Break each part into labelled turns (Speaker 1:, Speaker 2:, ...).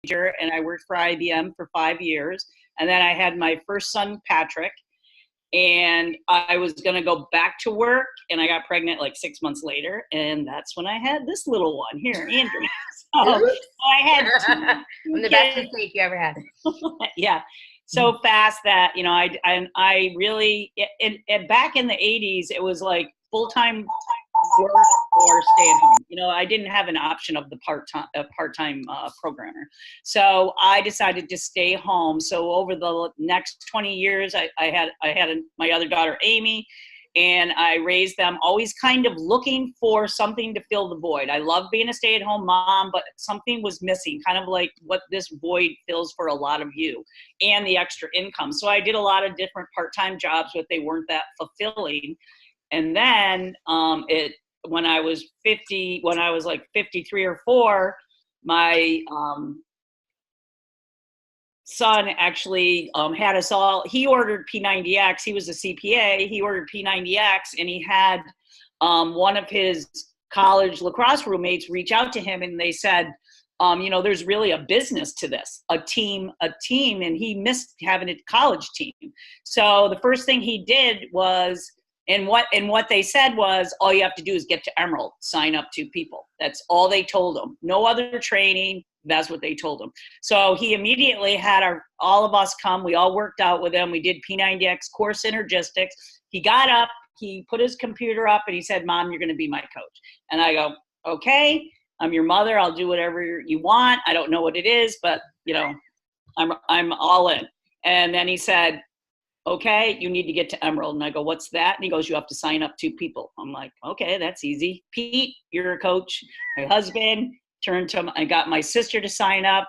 Speaker 1: manager, and I worked for IBM for 5 years. And then I had my first son, Patrick, and I was going to go back to work, and I got pregnant like 6 months later. And that's when I had this little one here, Andrea. So I had
Speaker 2: I'm the best mistake you ever had.
Speaker 1: Yeah. So fast that, you know, I really, back in the 80s, it was like full-time work or stay at home. You know, I didn't have an option of the part-time programmer. So I decided to stay home. So over the next 20 years, I had my other daughter, Amy, and I raised them always kind of looking for something to fill the void. I love being a stay-at-home mom, but something was missing, kind of like what this void fills for a lot of you, and the extra income. So I did a lot of different part-time jobs, but they weren't that fulfilling. And then when I was like 53 or 4, my son actually had us all, he ordered P90X. He was a CPA. He ordered P90X, and he had one of his college lacrosse roommates reach out to him, and they said, you know, there's really a business to this, a team, and he missed having a college team. So the first thing he did was, and what they said was, all you have to do is get to Emerald, sign up 2 people. That's all they told him. No other training. That's what they told him. So he immediately had all of us come. We all worked out with him. We did P90X core synergistics. He got up, he put his computer up, and he said, Mom, you're going to be my coach. And I go, okay, I'm your mother. I'll do whatever you want. I don't know what it is, but you know, I'm all in. And then he said, okay, you need to get to Emerald. And I go, what's that? And he goes, you have to sign up 2 people. I'm like, okay, that's easy. Pete, you're a coach. My husband, turned to him. I got my sister to sign up,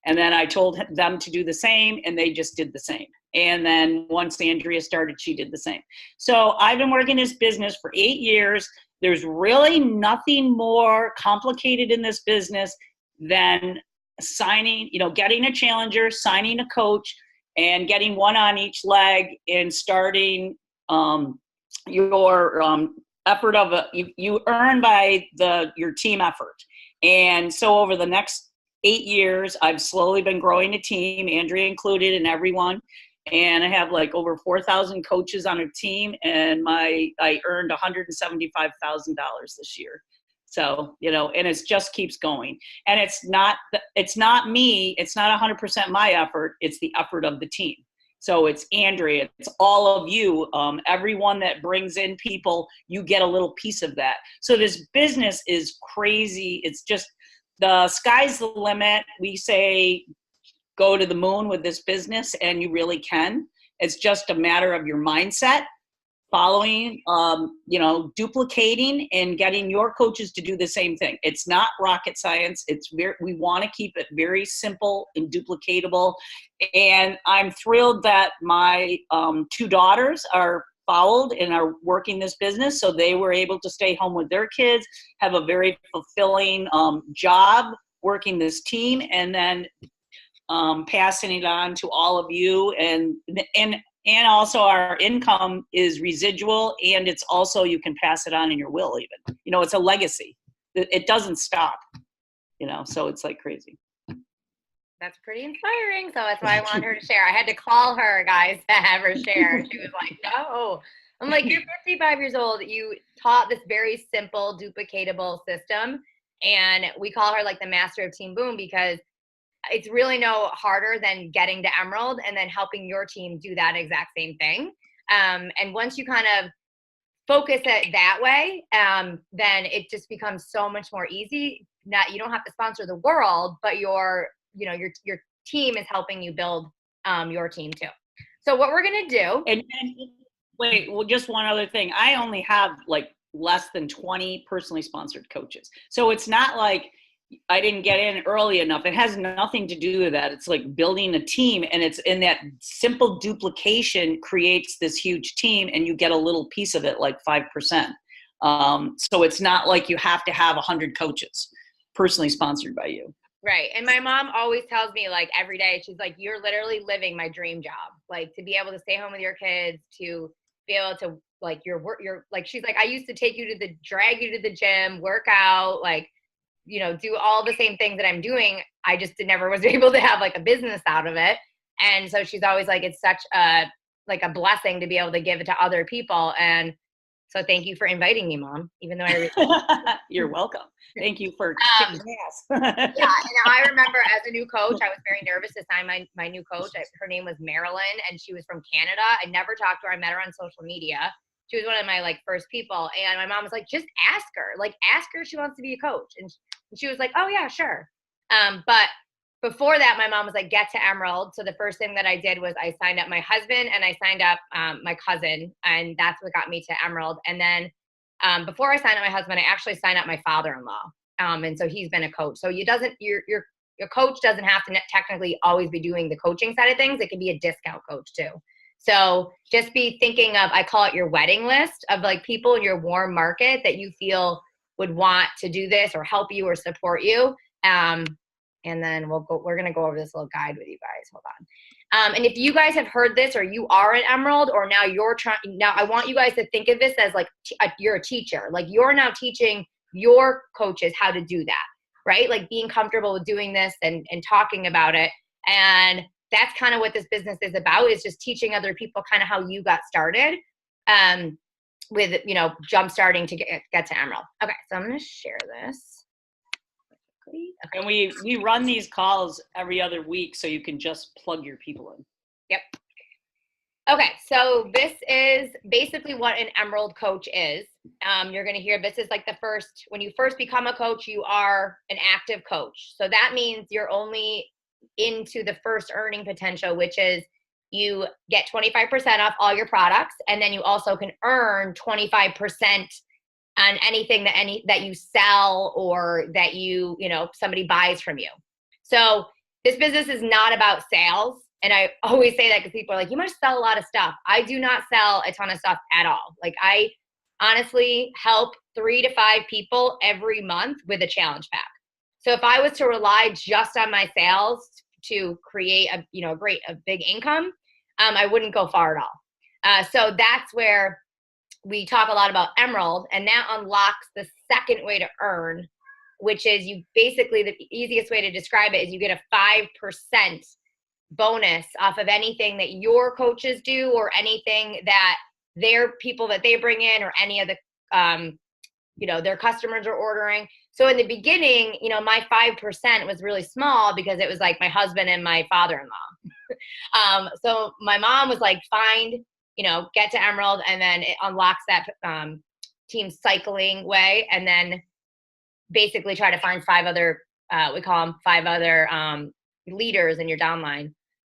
Speaker 1: and then I told them to do the same, and they just did the same. And then once Andrea started, she did the same. So I've been working this business for 8 years. There's really nothing more complicated in this business than signing, you know, getting a challenger, signing a coach, and getting one on each leg, and starting your effort of you earn by your team effort. And so over the next 8 years, I've slowly been growing a team, Andrea included, and everyone. And I have like over 4,000 coaches on a team, and I earned $175,000 this year. So, you know, and it just keeps going. And it's not me, it's not 100% my effort, it's the effort of the team. So it's Andrea, it's all of you, everyone that brings in people, you get a little piece of that. So this business is crazy. It's just, the sky's the limit. We say, go to the moon with this business, and you really can. It's just a matter of your mindset, following, you know, duplicating and getting your coaches to do the same thing. It's not rocket science. We want to keep it very simple and duplicatable. And I'm thrilled that my 2 daughters are followed and are working this business. So they were able to stay home with their kids, have a very fulfilling job working this team, and then passing it on to all of you. And also our income is residual, and it's also, you can pass it on in your will even. You know, it's a legacy. It doesn't stop, you know, so it's like crazy.
Speaker 2: That's pretty inspiring. So that's why I wanted her to share. I had to call her, guys, to have her share. She was like, no. I'm like, you're 55 years old. You taught this very simple, duplicatable system. And we call her like the master of Team Boom, because it's really no harder than getting to Emerald and then helping your team do that exact same thing. And once you kind of focus it that way, then it just becomes so much more easy. That you don't have to sponsor the world, but your team is helping you build your team too. So what we're gonna do.
Speaker 1: And wait, well, just one other thing. I only have like less than 20 personally sponsored coaches. So it's not like I didn't get in early enough. It has nothing to do with that. It's like building a team, and it's in that simple duplication creates this huge team, and you get a little piece of it, like 5%. So it's not like you have to have 100 coaches personally sponsored by you.
Speaker 2: Right. And my mom always tells me, like, every day, she's like, you're literally living my dream job. Like, to be able to stay home with your kids, to be able to, like, your like, she's like, I used to drag you to the gym, work out, like, do all the same things that I'm doing. I just never was able to have like a business out of it. And so she's always like, it's such a blessing to be able to give it to other people. And so thank you for inviting me, Mom, even though
Speaker 1: You're welcome. Thank you for kicking ass.
Speaker 2: Yeah, and I remember as a new coach, I was very nervous to sign my new coach. Her name was Marilyn, and she was from Canada. I never talked to her. I met her on social media. She was one of my first people, and my mom was like, just ask her. Ask her if she wants to be a coach. And she was like, oh yeah, sure. But before that, my mom was like, get to Emerald. So the first thing that I did was I signed up my husband and I signed up my cousin, and that's what got me to Emerald. And then before I signed up my husband, I actually signed up my father-in-law. And so he's been a coach. So your coach doesn't have to technically always be doing the coaching side of things. It can be a discount coach too. So just be thinking of, I call it your wedding list of people in your warm market that you feel would want to do this or help you or support you. And then we're going to go over this little guide with you guys. Hold on. And if you guys have heard this, or you are an Emerald, or now I want you guys to think of this as you're a teacher. You're now teaching your coaches how to do that, right? Being comfortable with doing this and talking about it. And that's kind of what this business is about, is just teaching other people kind of how you got started with, jump starting to get to Emerald. Okay, so I'm going to share this.
Speaker 1: Okay. And we run these calls every other week, so you can just plug your people in.
Speaker 2: Yep. Okay, so this is basically what an Emerald coach is. You're going to hear this is when you first become a coach, you are an active coach. So that means you're only into the first earning potential, which is you get 25% off all your products, and then you also can earn 25% on anything that you sell or that somebody buys from you. So this business is not about sales. And I always say that because people are like, you must sell a lot of stuff. I do not sell a ton of stuff at all. I honestly help 3 to 5 people every month with a challenge pack. So if I was to rely just on my sales to create a big income, I wouldn't go far at all. So that's where we talk a lot about Emerald, and that unlocks the second way to earn, which is you basically, the easiest way to describe it is you get a 5% bonus off of anything that your coaches do or anything that their people that they bring in or any of the, their customers are ordering. So in the beginning, my 5% was really small because it was my husband and my father-in-law. So my mom was find, get to Emerald, and then it unlocks that team cycling way, and then basically try to find 5 other, we call them 5 other leaders in your downline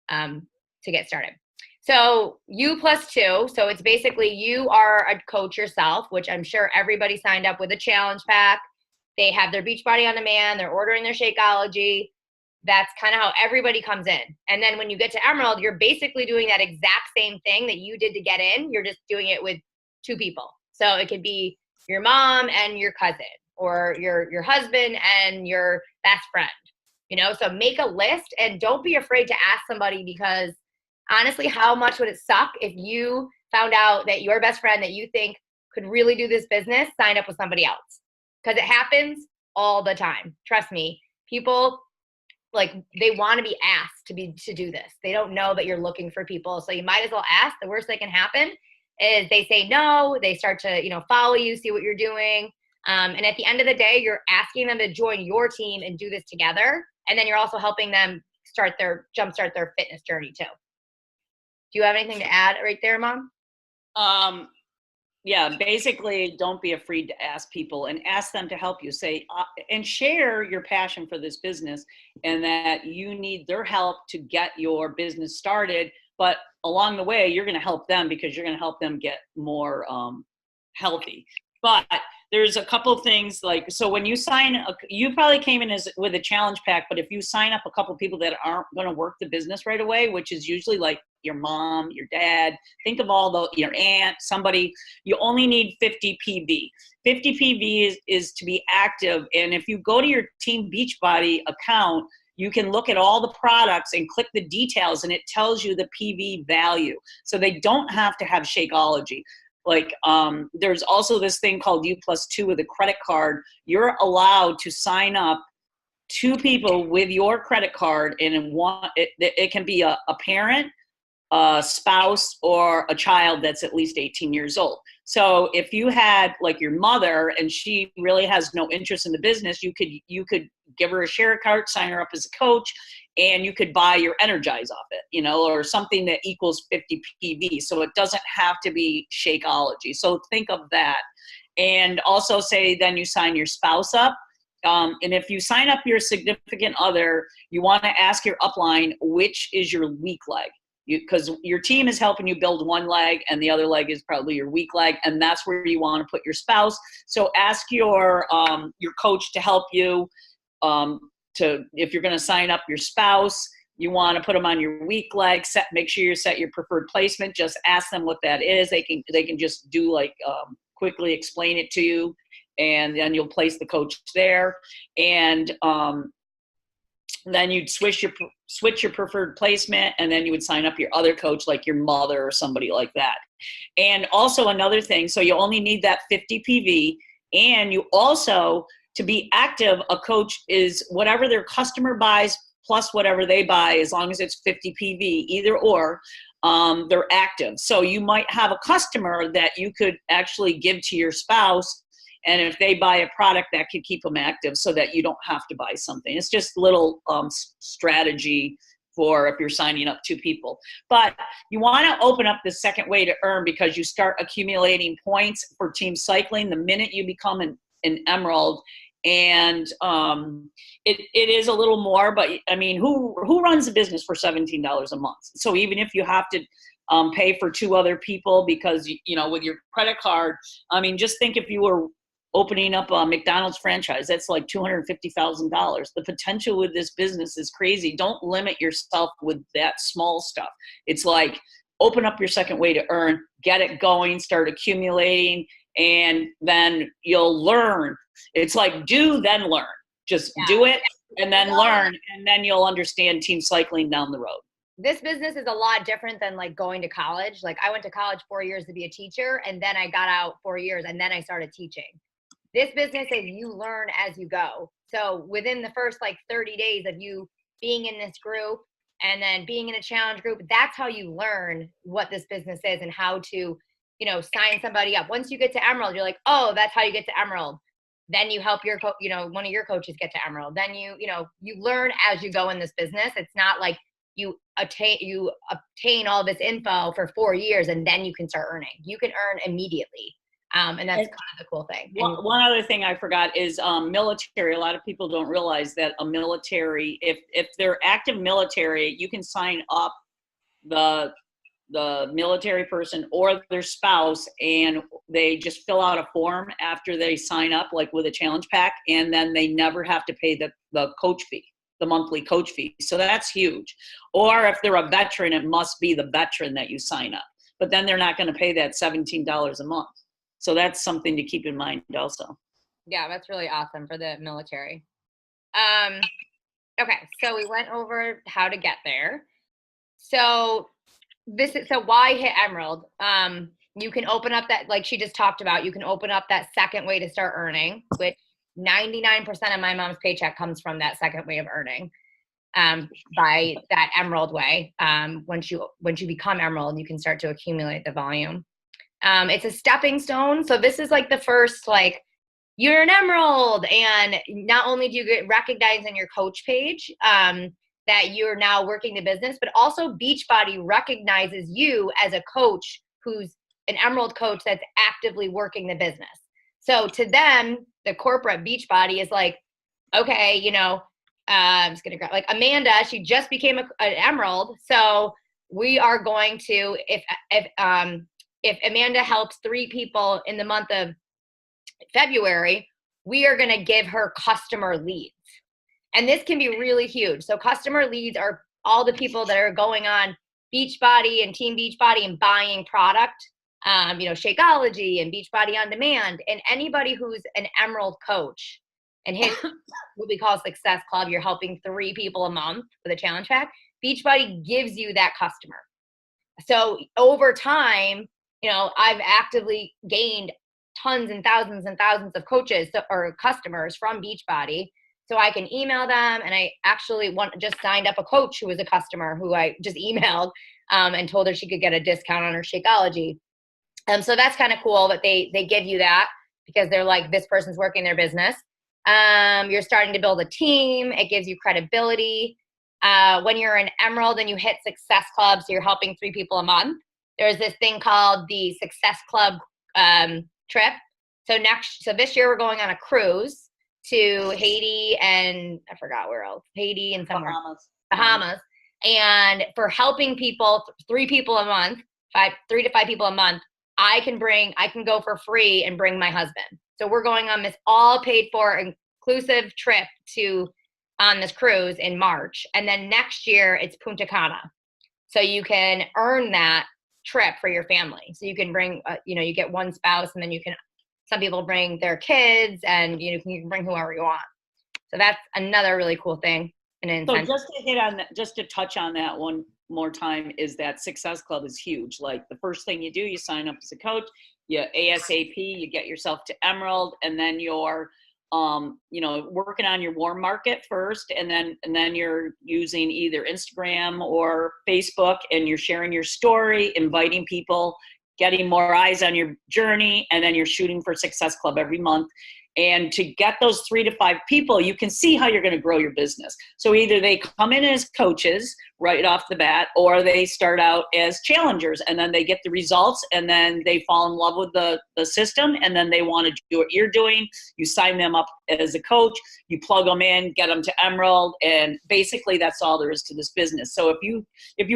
Speaker 2: to get started. So U plus 2, so it's basically you are a coach yourself, which I'm sure everybody signed up with a challenge pack. They have their Beachbody on demand, they're ordering their Shakeology. That's kind of how everybody comes in. And then when you get to Emerald, you're basically doing that exact same thing that you did to get in. You're just doing it with 2 people. So it could be your mom and your cousin, or your husband and your best friend, so make a list and don't be afraid to ask somebody, because honestly, how much would it suck if you found out that your best friend that you think could really do this business signed up with somebody else? Because it happens all the time. Trust me, people they want to be asked to do this. They don't know that you're looking for people. So you might as well ask. The worst that can happen is they say no, they start to, follow you, see what you're doing. And at the end of the day, you're asking them to join your team and do this together. And then you're also helping them jumpstart their fitness journey too. Do you have anything to add right there, Mom?
Speaker 1: Yeah, basically, don't be afraid to ask people and ask them to help you. Say and share your passion for this business, and that you need their help to get your business started. But along the way, you're going to help them because you're going to help them get more healthy. But there's a couple of things so when you you probably came in with a challenge pack, but if you sign up a couple of people that aren't going to work the business right away, which is usually your mom, your dad, think of your aunt, somebody, you only need 50 PV. 50 PV is to be active. And if you go to your Team Beachbody account, you can look at all the products and click the details, and it tells you the PV value. So they don't have to have Shakeology. Like, there's also this thing called U+2 with a credit card. You're allowed to sign up two people with your credit card, and in one, it can be a parent, a spouse, or a child that's at least 18 years old. So if you had like your mother and she really has no interest in the business, you could give her a share card, sign her up as a coach, and you could buy your Energize off it, you know, or something that equals 50 PV. So it doesn't have to be Shakeology. So think of that. And also say then you sign your spouse up. And if you sign up your significant other, you want to ask your upline, which is your weak leg? Because your team is helping you build one leg and the other leg is probably your weak leg, and that's where you want to put your spouse. So ask your coach to help you. If you're going to sign up your spouse, you want to put them on your weak leg. Make sure you set your preferred placement. Just ask them what that is. They can just do like quickly explain it to you, and then you'll place the coach there. And then you'd switch your preferred placement, and then you would sign up your other coach, like your mother or somebody like that. And also another thing, so you only need that 50 PV, and you also, to be active, a coach is whatever their customer buys plus whatever they buy, as long as it's 50 PV, either or, they're active. So you might have a customer that you could actually give to your spouse, and if they buy a product, that could keep them active so that you don't have to buy something. It's just a little strategy for if you're signing up two people. But you want to open up the second way to earn, because you start accumulating points for team cycling the minute you become an Emerald. And it is a little more, but I mean, who runs a business for $17 a month? So even if you have to pay for two other people because, you know, with your credit card, I mean, just think if you were opening up a McDonald's franchise, that's like $250,000. The potential with this business is crazy. Don't limit yourself with that small stuff. It's like, open up your second way to earn, get it going, start accumulating, and then you'll learn. It's like do, then learn. Just do it and then learn, and then you'll understand team cycling down the road.
Speaker 2: This business is a lot different than like going to college. Like I went to college 4 years to be a teacher, and then I got out 4 years, and then I started teaching. This business is you learn as you go. So within the first like 30 days of you being in this group and then being in a challenge group, that's how you learn what this business is and how to, you know, sign somebody up. Once you get to Emerald, you're like, oh, that's how you get to Emerald. Then you help your one of your coaches get to Emerald. Then you learn as you go in this business. It's not like you obtain all this info for 4 years and then you can start earning. You can earn immediately. And that's kind of the cool thing.
Speaker 1: One other thing I forgot is military. A lot of people don't realize that a military, if they're active military, you can sign up the military person or their spouse, and they just fill out a form after they sign up, like with a challenge pack, and then they never have to pay the coach fee, the monthly coach fee. So that's huge. Or if they're a veteran, it must be the veteran that you sign up, but then they're not going to pay that $17 a month. So that's something to keep in mind also.
Speaker 2: Yeah, that's really awesome for the military. Okay, so we went over how to get there. So why hit Emerald? You can open up that, like she just talked about, you can open up that second way to start earning, which 99% of my mom's paycheck comes from that second way of earning, by that Emerald way. Once you become Emerald, you can start to accumulate the volume. It's a stepping stone. So this is like the first, like, you're an Emerald, and not only do you get recognized on your coach page, that you're now working the business, but also Beachbody recognizes you as a coach who's an Emerald coach that's actively working the business. So to them, the corporate Beachbody is like, okay, I'm just gonna grab, like, Amanda, she just became an Emerald, so we are going to, if Amanda helps 3 people in the month of February, we are going to give her customer leads. And this can be really huge. So customer leads are all the people that are going on Beachbody and Team Beachbody and buying product, Shakeology and Beachbody On Demand, and anybody who's an Emerald coach and hit what we call Success Club, you're helping 3 people a month with a challenge pack. Beachbody gives you that customer. So over time, I've actively gained tons and thousands of coaches or customers from Beachbody. So I can email them, and I actually just signed up a coach who was a customer who I just emailed and told her she could get a discount on her Shakeology. So that's kind of cool that they give you that, because they're like, this person's working their business. You're starting to build a team. It gives you credibility. When you're an Emerald and you hit Success Club, so you're helping 3 people a month, there's this thing called the Success Club trip. So this year we're going on a cruise to Haiti and I forgot where else. Haiti and somewhere. Bahamas. And for helping people, 3 people a month, 3 to 5 people a month, I can go for free and bring my husband. So we're going on this all paid for inclusive trip on this cruise in March. And then next year it's Punta Cana. So you can earn that trip for your family. So you can bring, you get one spouse, and then some people bring their kids, and you can bring whoever you want. So that's another really cool thing. So
Speaker 1: just to touch on that one more time, is that Success Club is huge. Like, the first thing you do, you sign up as a coach, you ASAP, you get yourself to Emerald, and then you're working on your warm market first, and then you're using either Instagram or Facebook, and you're sharing your story, inviting people, getting more eyes on your journey, and then you're shooting for Success Club every month. And to get those 3 to 5 people, you can see how you're going to grow your business. So either they come in as coaches right off the bat, or they start out as challengers, and then they get the results, and then they fall in love with the system, and then they want to do what you're doing. You sign them up as a coach, you plug them in, get them to Emerald, and basically that's all there is to this business. So if you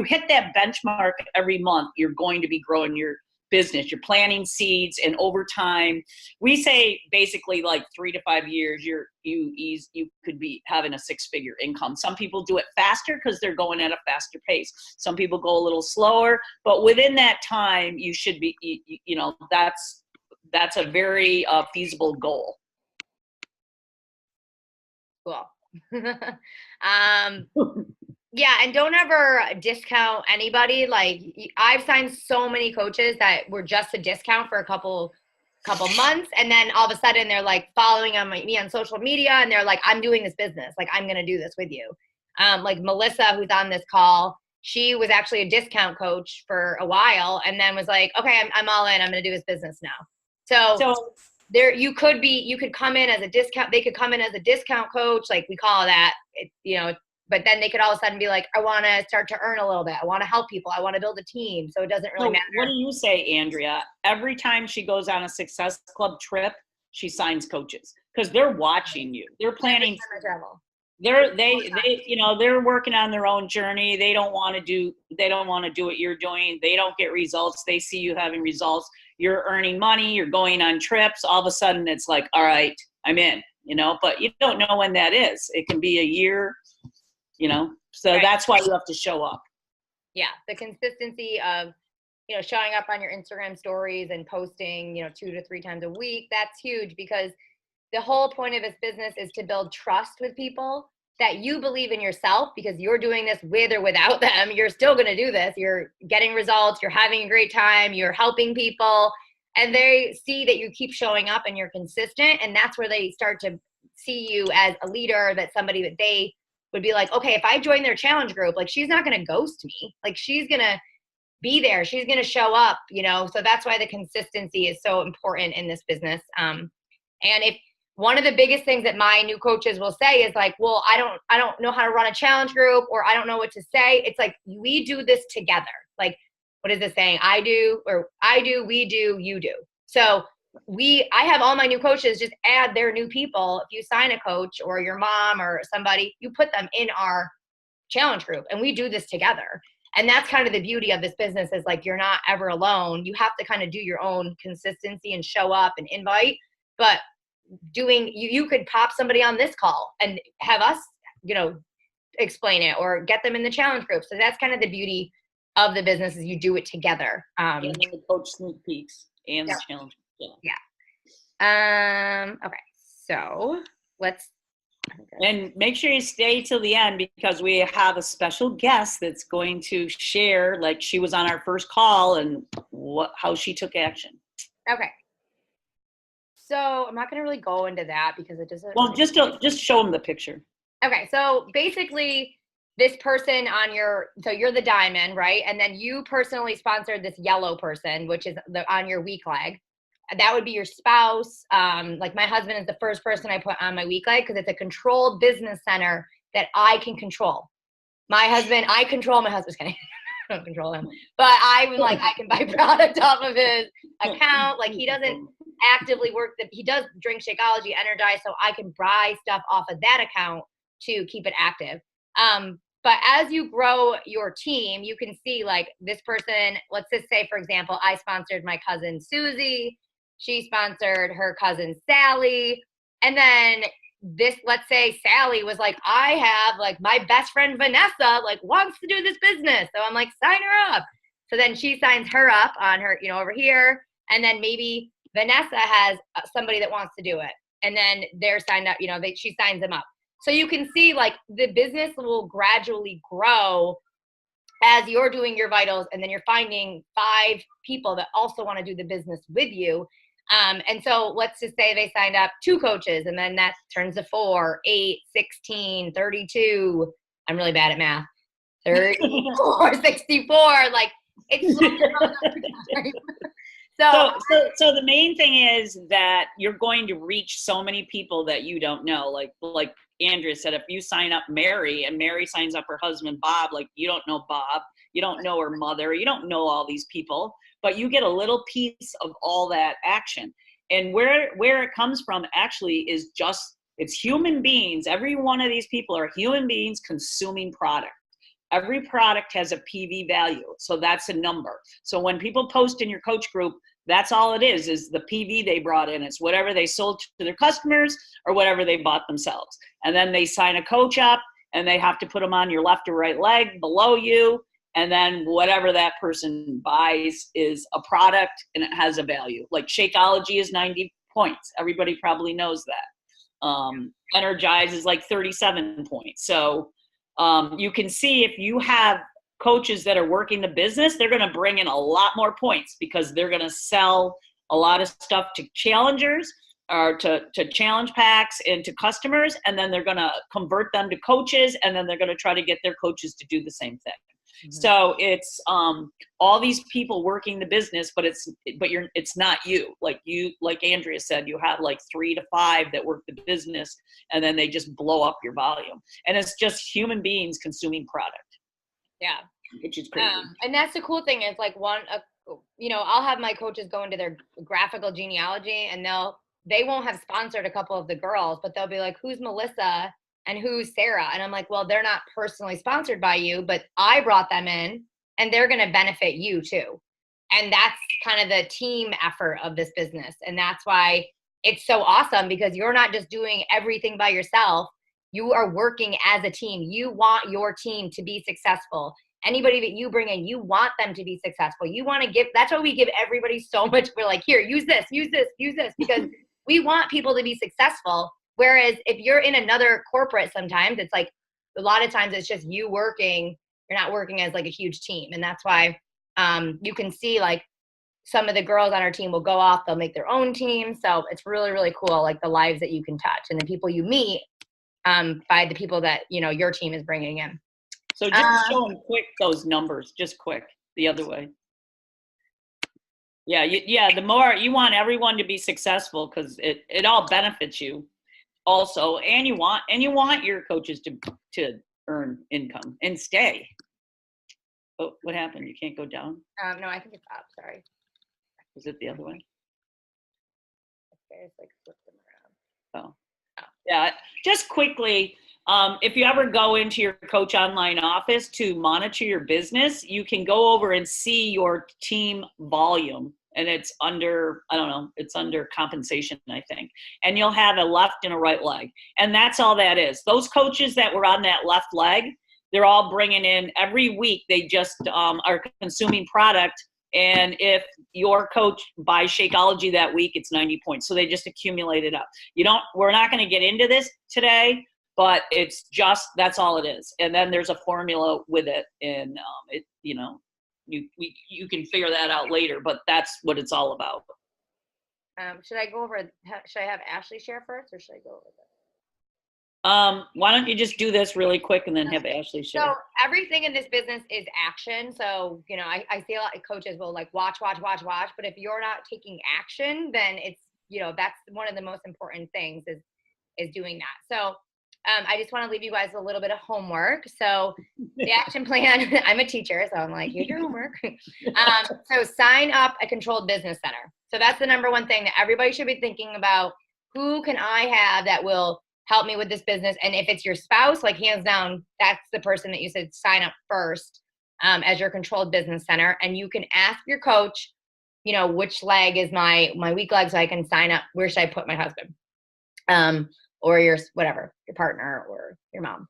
Speaker 1: hit that benchmark every month, you're going to be growing your business. You're planting seeds, and over time, we say basically like 3 to 5 years, you could be having a 6-figure income. Some people do it faster because they're going at a faster pace. Some people go a little slower, but within that time, you should be, that's a very feasible goal.
Speaker 2: Cool. Yeah, and don't ever discount anybody. Like, I've signed so many coaches that were just a discount for a couple months, and then all of a sudden they're like following me on social media, and they're like, I'm doing this business. Like, I'm going to do this with you. Like Melissa, who's on this call, she was actually a discount coach for a while, and then was like, okay, I'm all in. I'm going to do this business now. So there, you could come in as a discount. They could come in as a discount coach, like we call that, but then they could all of a sudden be like, I want to start to earn a little bit. I want to help people. I want to build a team. So it doesn't really matter.
Speaker 1: What do you say, Andrea? Every time she goes on a Success Club trip, she signs coaches, because they're watching you. They're planning. They're working on their own journey. They don't want to do what you're doing. They don't get results. They see you having results. You're earning money. You're going on trips. All of a sudden it's like, all right, I'm in, but you don't know when that is. It can be a year. So right. That's why you have to show up.
Speaker 2: Yeah. The consistency of, showing up on your Instagram stories and posting, 2 to 3 times a week. That's huge, because the whole point of this business is to build trust with people, that you believe in yourself, because you're doing this with or without them. You're still going to do this. You're getting results. You're having a great time. You're helping people, and they see that you keep showing up and you're consistent. And that's where they start to see you as a leader, that somebody that they would be like, okay, if I join their challenge group, like, she's not going to ghost me. Like, she's going to be there. She's going to show up, so that's why the consistency is so important in this business. And if one of the biggest things that my new coaches will say is like, well, I don't know how to run a challenge group, or I don't know what to say. It's like, we do this together. Like, what is this saying? I do, we do, you do. So I have all my new coaches just add their new people. If you sign a coach or your mom or somebody, you put them in our challenge group, and we do this together. And that's kind of the beauty of this business, is like, you're not ever alone. You have to kind of do your own consistency and show up and invite, but you could pop somebody on this call and have us, explain it, or get them in the challenge group. So that's kind of the beauty of the business, is you do it together.
Speaker 1: And the coach sneak peeks and the challenge.
Speaker 2: Yeah. Okay. So
Speaker 1: and make sure you stay till the end, because we have a special guest that's going to share, like, she was on our first call, and how she took action.
Speaker 2: Okay. So I'm not going to really go into that because it doesn't.
Speaker 1: Well, just show them the picture.
Speaker 2: Okay. So basically, this person on so you're the diamond, right? And then you personally sponsored this yellow person, which is on your weak leg. That would be your spouse. Like my husband is the first person I put on my weak leg because it's a controlled business center that I can control. I control my husband's kidding. I don't control him, but I'm like, I can buy product off of his account. Like he doesn't actively work he does drink Shakeology, Energize, so I can buy stuff off of that account to keep it active. But as you grow your team, you can see like this person, let's just say, for example, I sponsored my cousin Susie. She sponsored her cousin Sally. And then let's say Sally was like, I have like my best friend Vanessa like wants to do this business. So I'm like, sign her up. So then she signs her up on her, over here. And then maybe Vanessa has somebody that wants to do it. And then they're signed up, she signs them up. So you can see like the business will gradually grow as you're doing your vitals, and then you're finding 5 people that also want to do the business with you. And so let's just say they signed up 2 coaches, and then that turns to 4, 8, 16, 32. I'm really bad at math. 34, 64. Like it's
Speaker 1: so the main thing is that you're going to reach so many people that you don't know. Like Andrea said, if you sign up Mary and Mary signs up her husband Bob, like you don't know Bob, you don't know her mother, you don't know all these people, but you get a little piece of all that action. And where it comes from actually is it's human beings. Every one of these people are human beings consuming product. Every product has a PV value. So that's a number. So when people post in your coach group, that's all it is the PV they brought in. It's whatever they sold to their customers or whatever they bought themselves. And then they sign a coach up and they have to put them on your left or right leg below you. And then whatever that person buys is a product and it has a value. Like Shakeology is 90 points. Everybody probably knows that. Energize is like 37 points. So you can see if you have coaches that are working the business, they're going to bring in a lot more points because they're going to sell a lot of stuff to challengers or to challenge packs and to customers. And then they're going to convert them to coaches. And then they're going to try to get their coaches to do the same thing. Mm-hmm. So it's all these people working the business, but it's not you. Like Andrea said, you have like 3 to 5 that work the business, and then they just blow up your volume. And it's just human beings consuming product.
Speaker 2: Yeah,
Speaker 1: which is crazy.
Speaker 2: And that's the cool thing is like I'll have my coaches go into their graphical genealogy, and they won't have sponsored a couple of the girls, but they'll be like, who's Melissa and who's Sarah? And I'm like, well, they're not personally sponsored by you, but I brought them in and they're going to benefit you too. And that's kind of the team effort of this business. And that's why it's so awesome, because you're not just doing everything by yourself. You are working as a team. You want your team to be successful. Anybody that you bring in, you want them to be successful. You want to that's why we give everybody so much. We're like, here, use this, because we want people to be successful. Whereas if you're in another corporate, sometimes it's like, a lot of times it's just you working. You're not working as like a huge team. And that's why you can see like some of the girls on our team will go off, they'll make their own team. So it's really, really cool. Like the lives that you can touch and the people you meet by the people that, your team is bringing in.
Speaker 1: So just show them quick those numbers, just quick, the other way. Yeah, the more you want everyone to be successful, because it all benefits you also, and you want your coaches to earn income and stay. Oh, what happened? You can't go down?
Speaker 2: No, I think it's up. Sorry.
Speaker 1: Is it the other way?
Speaker 2: Like flip them around.
Speaker 1: Oh. Yeah. Just quickly, if you ever go into your Coach Online office to monitor your business, you can go over and see your team volume. And it's under, it's under compensation, I think. And you'll have a left and a right leg. And that's all that is. Those coaches that were on that left leg, they're all bringing in every week. They just are consuming product. And if your coach buys Shakeology that week, it's 90 points. So they just accumulate it up. We're not going to get into this today, but it's just, that's all it is. And then there's a formula with it. And you can figure that out later, but that's what it's all about.
Speaker 2: Should I have Ashley share first, or should I go over this?
Speaker 1: Why don't you just do this really quick and then have Ashley share?
Speaker 2: So everything in this business is action. So, I see a lot of coaches will like watch. But if you're not taking action, then it's, that's one of the most important things is doing that. So I just want to leave you guys a little bit of homework. So the action plan, I'm a teacher, so I'm like, here's your homework. So sign up a controlled business center. So that's the number one thing that everybody should be thinking about. Who can I have that will help me with this business? And if it's your spouse, like hands down, that's the person that you said sign up first as your controlled business center. And you can ask your coach, which leg is my weak leg, so I can sign up. Where should I put my husband? Or your partner or your mom.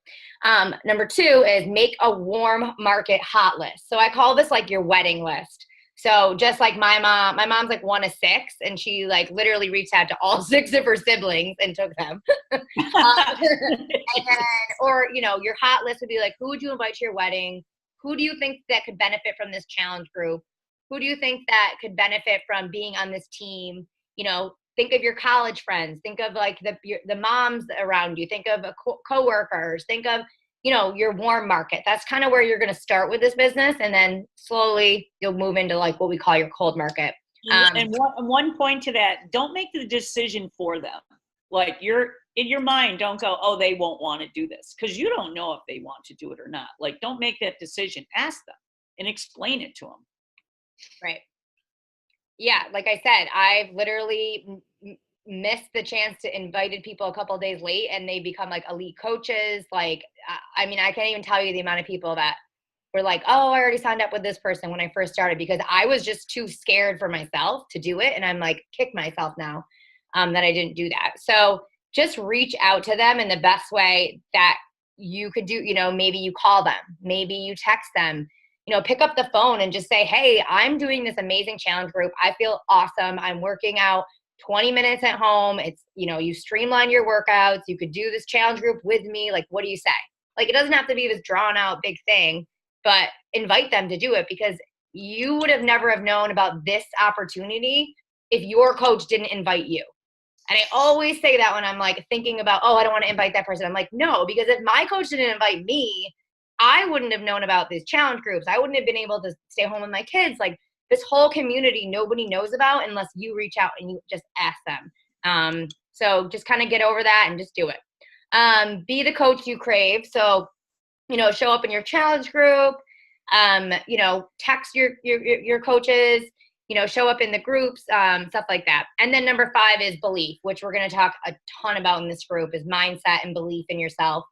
Speaker 2: Number 2 is make a warm market hot list. So I call this like your wedding list. So just like my mom's like 1 of 6, and she like literally reached out to all 6 of her siblings and took them. And then, or, your hot list would be like, who would you invite to your wedding? Who do you think that could benefit from this challenge group? Who do you think that could benefit from being on this team? Think of your college friends. Think of like the moms around you. Think of coworkers. Think of, your warm market. That's kind of where you're going to start with this business. And then slowly you'll move into like what we call your cold market.
Speaker 1: And one point to that, don't make the decision for them. Like in your mind, don't go, oh, they won't want to do this. Because you don't know if they want to do it or not. Like, don't make that decision. Ask them and explain it to them.
Speaker 2: Right. Yeah, like I said, I've literally missed the chance to invited people a couple of days late, and they become like elite coaches. Like, I can't even tell you the amount of people that were like, oh, I already signed up with this person when I first started, because I was just too scared for myself to do it. And I'm like, kick myself now that I didn't do that. So just reach out to them in the best way that you could do. Maybe you call them, maybe you text them. Pick up the phone and just say, hey, I'm doing this amazing challenge group. I feel awesome. I'm working out 20 minutes at home. It's, you streamline your workouts. You could do this challenge group with me. Like, what do you say? Like, it doesn't have to be this drawn out big thing, but invite them to do it, because you would have never have known about this opportunity if your coach didn't invite you. And I always say that when I'm like thinking about, oh, I don't want to invite that person. I'm like, no, because if my coach didn't invite me, I wouldn't have known about these challenge groups. I wouldn't have been able to stay home with my kids. Like, this whole community nobody knows about unless you reach out and you just ask them. So just kind of get over that and just do it. Be the coach you crave. So, show up in your challenge group, text your coaches, show up in the groups, stuff like that. And then number 5 is belief, which we're going to talk a ton about in this group, is mindset and belief in yourself.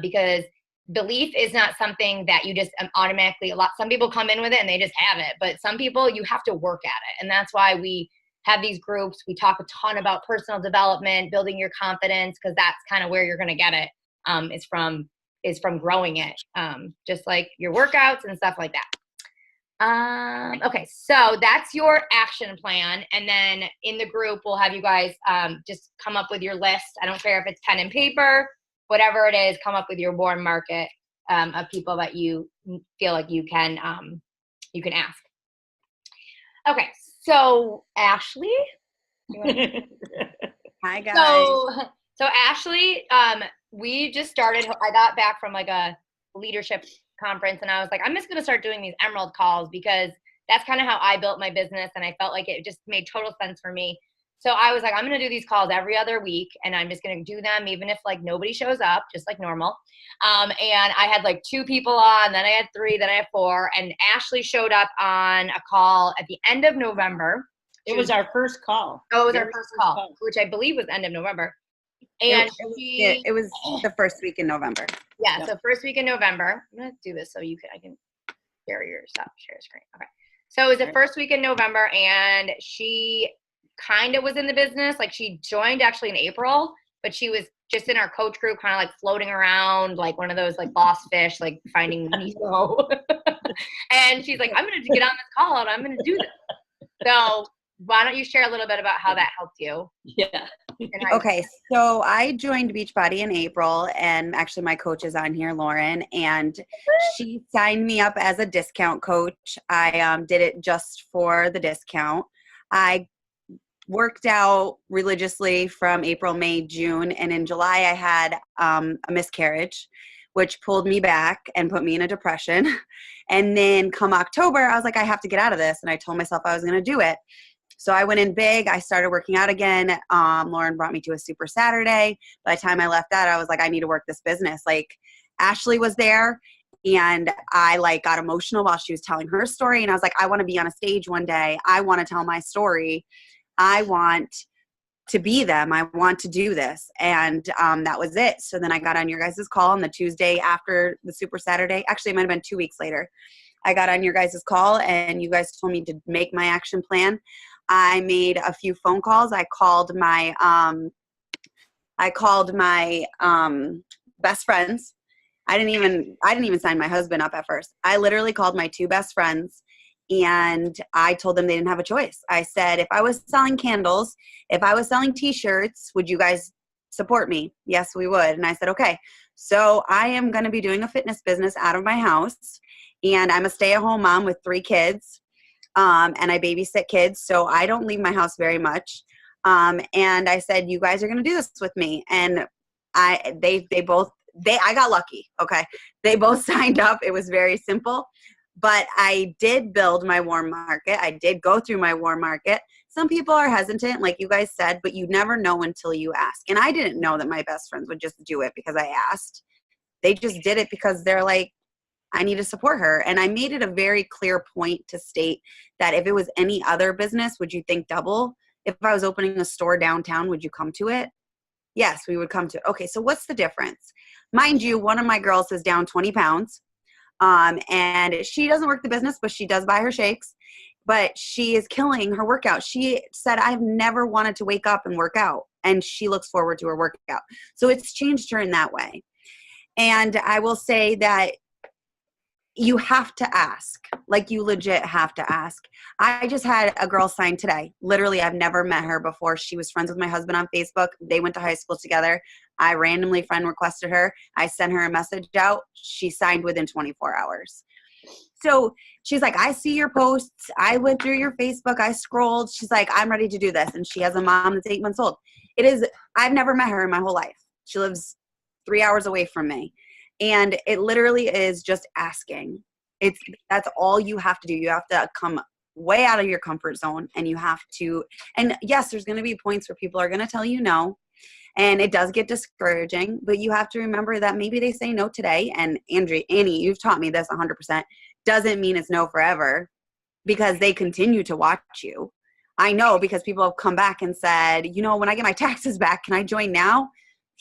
Speaker 2: Because belief is not something that you just automatically, some people come in with it and they just have it, but some people you have to work at it. And that's why we have these groups. We talk a ton about personal development, building your confidence, because that's kind of where you're going to get it, is from growing it, just like your workouts and stuff like that. Okay, so that's your action plan. And then in the group, we'll have you guys just come up with your list. I don't care if it's pen and paper, whatever it is, come up with your warm market of people that you feel like you can ask. Okay, so Ashley.
Speaker 3: Hi guys.
Speaker 2: So Ashley, we just started. I got back from like a leadership conference, and I was like, I'm just gonna start doing these Emerald calls, because that's kind of how I built my business, and I felt like it just made total sense for me. So I was like, I'm going to do these calls every other week, and I'm just going to do them even if like nobody shows up, just like normal. And I had like 2 people on, then I had 3, then I had 4, and Ashley showed up on a call at the end of November.
Speaker 1: It was our first call.
Speaker 2: Oh, it was our first call, which I believe was end of November. And
Speaker 3: it was the first week in November.
Speaker 2: Yeah, so first week in November. I'm going to do this so I can share your stuff, share screen. Okay. So it was the first week in November, and she kind of was in the business. Like, she joined actually in April, but she was just in our coach group, kind of like floating around, like one of those like lost fish, like finding Nemo. And she's like, I'm going to get on this call and I'm going to do this. So why don't you share a little bit about how that helped you?
Speaker 1: Yeah.
Speaker 2: And how
Speaker 3: Okay, so I joined Beachbody in April, and actually my coach is on here, Lauren, and she signed me up as a discount coach. I did it just for the discount. I worked out religiously from April, May, June, and in July I had a miscarriage, which pulled me back and put me in a depression. And then come October, I was like, I have to get out of this, and I told myself I was going to do it. So I went in big. I started working out again. Lauren brought me to a Super Saturday. By the time I left that, I was like, I need to work this business. Like, Ashley was there, and I like got emotional while she was telling her story. And I was like, I want to be on a stage one day. I want to tell my story. I want to be them. I want to do this. And that was it. So then I got on your guys' call on the Tuesday after the Super Saturday. Actually, it might have been 2 weeks later. I got on your guys' call, and you guys told me to make my action plan. I made a few phone calls. I called my best friends. I didn't even sign my husband up at first. I literally called my two best friends, and I told them they didn't have a choice. I said, if I was selling candles, if I was selling t-shirts, would you guys support me? Yes, we would. And I said, okay. So I am going to be doing a fitness business out of my house, and I'm a stay-at-home mom with 3 kids. And I babysit kids, so I don't leave my house very much. And I said, you guys are going to do this with me. And I got lucky. Okay. They both signed up. It was very simple, but I did build my warm market. I did go through my warm market. Some people are hesitant, like you guys said, but you never know until you ask. And I didn't know that my best friends would just do it because I asked. They just did it because they're like, I need to support her. And I made it a very clear point to state that if it was any other business, would you think double? If I was opening a store downtown, would you come to it? Yes, we would come to it. Okay, so what's the difference? Mind you, one of my girls is down 20 pounds. And she doesn't work the business, but she does buy her shakes. But she is killing her workout. She said, I've never wanted to wake up and work out. And she looks forward to her workout. So it's changed her in that way. And I will say that you have to ask. Like, you legit have to ask. I just had a girl sign today. Literally, I've never met her before. She was friends with my husband on Facebook. They went to high school together. I randomly friend requested her. I sent her a message out. She signed within 24 hours. So she's like, I see your posts. I went through your Facebook. I scrolled. She's like, I'm ready to do this. And she has a mom that's 8 months old. I've never met her in my whole life. She lives 3 hours away from me. And it literally is just asking. That's all you have to do. You have to come way out of your comfort zone, and you have to, and yes, there's going to be points where people are going to tell you no, and it does get discouraging, but you have to remember that maybe they say no today. And Annie, you've taught me this 100%, doesn't mean it's no forever, because they continue to watch you. I know, because people have come back and said, when I get my taxes back, can I join now?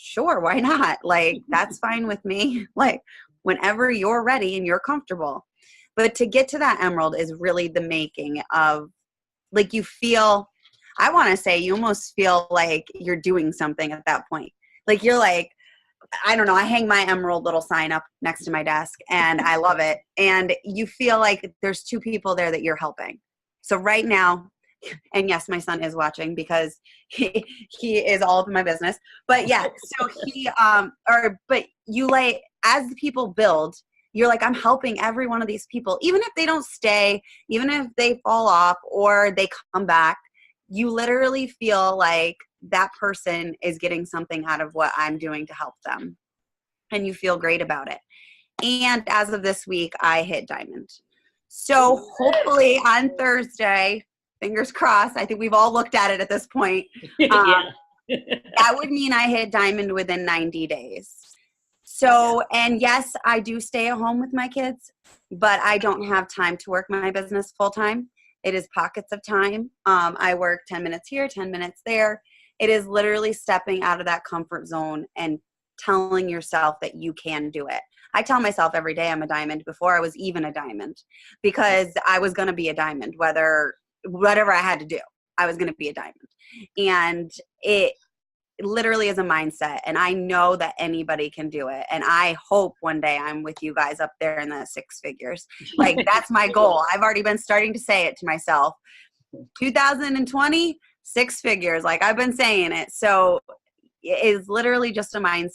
Speaker 3: Sure, why not? Like, that's fine with me. Like, whenever you're ready and you're comfortable. But to get to that emerald is really the making of, like, I want to say you almost feel like you're doing something at that point. Like, you're like, I don't know, I hang my emerald little sign up next to my desk, and I love it. And you feel like there's 2 people there that you're helping. So right now, and yes, my son is watching because he is all up in my business. But yeah, so but you, like, as the people build, you're like, I'm helping every one of these people, even if they don't stay, even if they fall off or they come back, you literally feel like that person is getting something out of what I'm doing to help them. And you feel great about it. And as of this week, I hit diamond. So hopefully on Thursday, fingers crossed, I think we've all looked at it at this point.
Speaker 1: Yeah.
Speaker 3: That would mean I hit diamond within 90 days. So, and yes, I do stay at home with my kids, but I don't have time to work my business full time. It is pockets of time. I work 10 minutes here, 10 minutes there. It is literally stepping out of that comfort zone and telling yourself that you can do it. I tell myself every day I'm a diamond before I was even a diamond, because I was going to be a diamond, whatever I had to do, I was going to be a diamond. And it literally is a mindset. And I know that anybody can do it. And I hope one day I'm with you guys up there in the 6 figures. Like, that's my goal. I've already been starting to say it to myself. 2020, 6 figures. Like I've been saying it. So it is literally just a mindset.